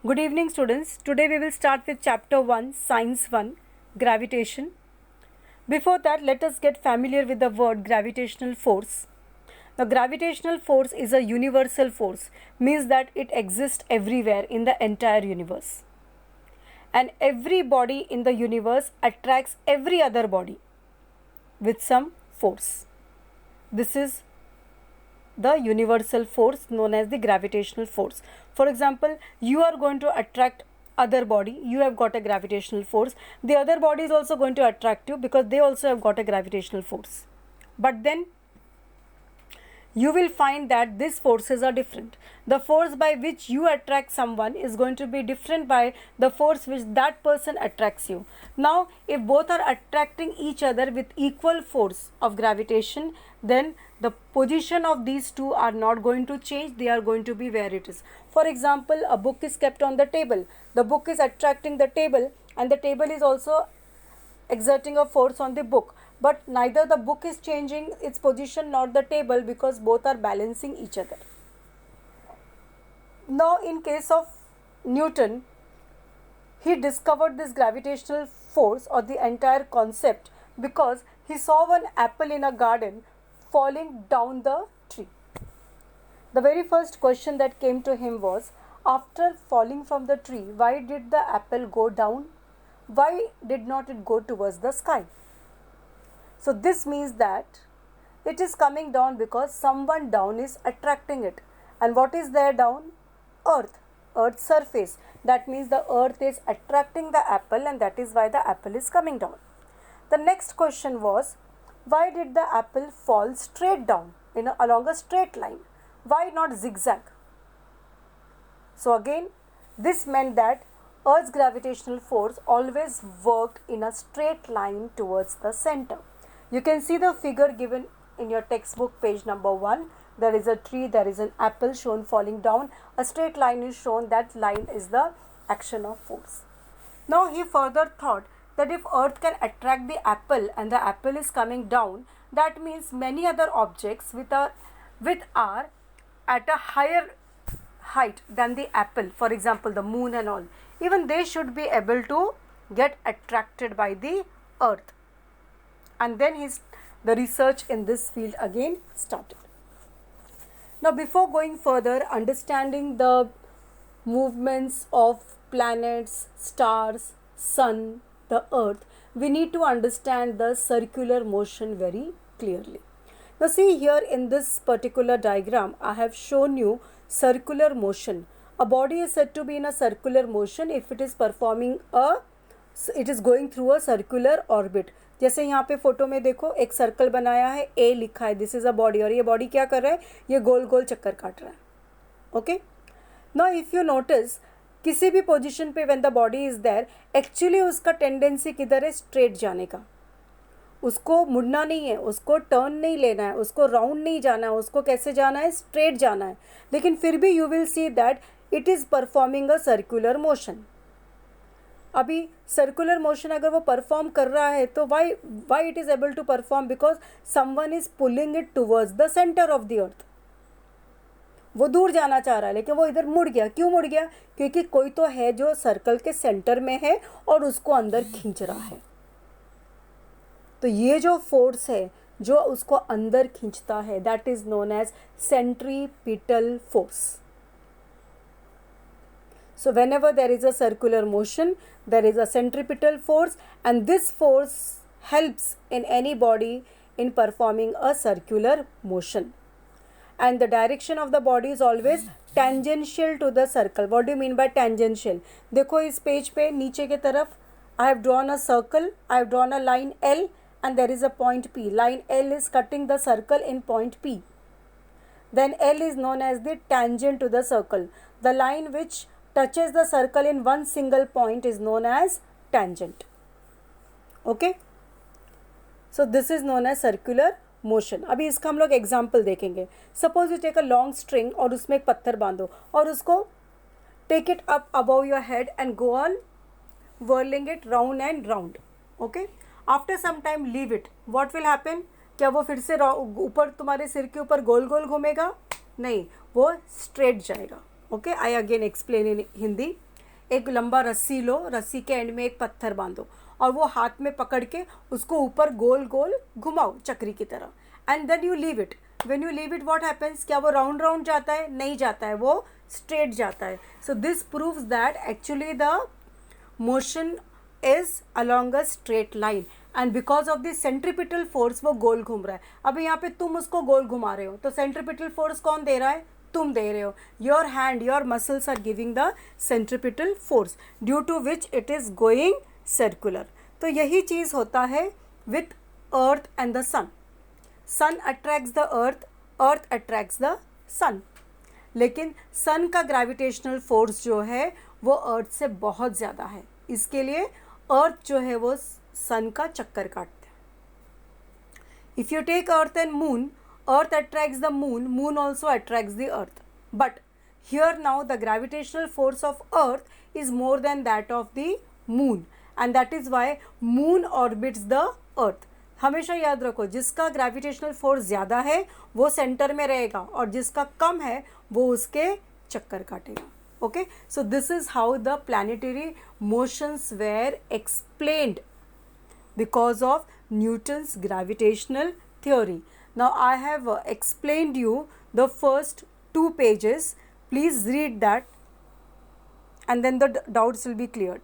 Good evening, students. Today we will start with chapter 1, Science 1, Gravitation. Before that, let us get familiar with the word gravitational force. The gravitational force is a universal force, means that it exists everywhere in the entire universe. And every body in the universe attracts every other body with some force. This is the universal force known as the gravitational force. For example, you are going to attract other body, you have got a gravitational force. The other body is also going to attract you because they also have got a gravitational force. But then you will find that these forces are different. The force by which you attract someone is going to be different by the force which that person attracts you. Now, if both are attracting each other with equal force of gravitation, then the position of these two are not going to change, they are going to be where it is. For example, a book is kept on the table. The book is attracting the table and the table is also exerting a force on the book, but neither the book is changing its position nor the table because both are balancing each other. Now, in case of Newton, he discovered this gravitational force or the entire concept because he saw one apple in a garden falling down the tree. The very first question that came to him was, after falling from the tree, why did the apple go down? Why did not it go towards the sky? So this means that it is coming down because someone down is attracting it. And what is there down? Earth, Earth's surface. That means the earth is attracting the apple and that is why the apple is coming down. The next question was, why did the apple fall straight down along a straight line? Why not zigzag? So again, this meant that Earth's gravitational force always worked in a straight line towards the center. You can see the figure given in your textbook, page number 1. There is a tree, there is an apple shown falling down. A straight line is shown, that line is the action of force. Now he further thought that if Earth can attract the apple and the apple is coming down, that means many other objects which are at a higher height than the apple, for example the moon and all, even they should be able to get attracted by the earth. And then the research in this field again started. Now, before going further, understanding the movements of planets, stars, sun, the earth, we need to understand the circular motion very clearly. Now see here in this particular diagram, I have shown you circular motion. A body is said to be in a circular motion if it is going through a circular orbit. जैसे यहाँ पे photo में देखो, एक circle बनाया है, A लिखा है, दिस इज अ बॉडी, और ये बॉडी क्या कर रहा है, ये गोल गोल चक्कर काट रहा है. Okay, now if you notice, किसी भी पोजीशन पे when the body is there, actually उसका टेंडेंसी किधर है, स्ट्रेट जाने का. उसको मुड़ना नहीं है, उसको टर्न नहीं लेना है, उसको राउंड नहीं जाना है, उसको कैसे जाना है, स्ट्रेट जाना है. लेकिन फिर भी you will see that it is performing a circular motion. अभी सर्कुलर मोशन अगर वो परफॉर्म कर रहा है तो why it is able to perform, because someone is pulling it towards the centre of the earth. वो दूर जाना चाह रहा है लेकिन वो इधर मुड़ गया. क्यों मुड़ गया? क्योंकि कोई तो है जो सर्कल के सेंटर में है और उसको अंदर खींच रहा है. तो ये जो फोर्स है जो उसको अंदर खींचता है, that is known as centripetal force. So whenever there is a circular motion, there is a centripetal force, and this force helps in any body in performing a circular motion. And the direction of the body is always tangential to the circle. What do you mean by tangential? देखो इस page पे नीचे के तरफ I have drawn a circle, I have drawn a line L and there is a point P. Line L is cutting the circle in point P. Then L is known as the tangent to the circle. The line which touches the circle in one single point is known as tangent. Okay, so this is known as circular motion. अभी इसका हम लोग example देखेंगे. Suppose you take a long string और उसमें एक पत्थर बांधो और उसको take it up above your head and go on whirling it round and round. Okay, after some time leave it. What will happen? क्या वो फिर से ऊपर तुम्हारे सिर के ऊपर गोल गोल घूमेगा? नहीं, वो स्ट्रेट जाएगा. Okay, I again explain in Hindi. एक लंबा रस्सी लो, रस्सी के एंड में एक पत्थर बांधो और वो हाथ में पकड़ के उसको ऊपर गोल गोल घुमाओ चक्री की तरह, and then you leave it. When you leave it what happens, क्या वो राउंड राउंड जाता है? नहीं जाता है, वो स्ट्रेट जाता है. So this proves that actually the motion is along a straight line, and because of the centripetal force वो गोल घूम रहा है. अभी यहाँ पे तुम उसको गोल घुमा रहे हो, तो सेंट्रीपिटल फोर्स कौन दे रहा है? तुम दे रहे हो. Your hand, your muscles are giving the centripetal force due to which it is going circular. तो यही चीज़ होता है with earth and the sun. Sun attracts the earth, earth attracts the sun. लेकिन सन का ग्रेविटेशनल फोर्स जो है वो अर्थ से बहुत ज़्यादा है. इसके लिए अर्थ जो है वो सन का चक्कर काटते हैं. If you take earth and moon, earth attracts the moon, moon also attracts the earth. But here now the gravitational force of earth is more than that of the moon, and that is why moon orbits the earth. हमेशा याद रखो, जिसका gravitational force ज़्यादा है वो centre में रहेगा और जिसका कम है वो उसके चक्कर काटेगा. Okay, so this is how the planetary motions were explained because of Newton's gravitational theory. Now I have explained you the first 2 pages. Please read that and then the doubts will be cleared.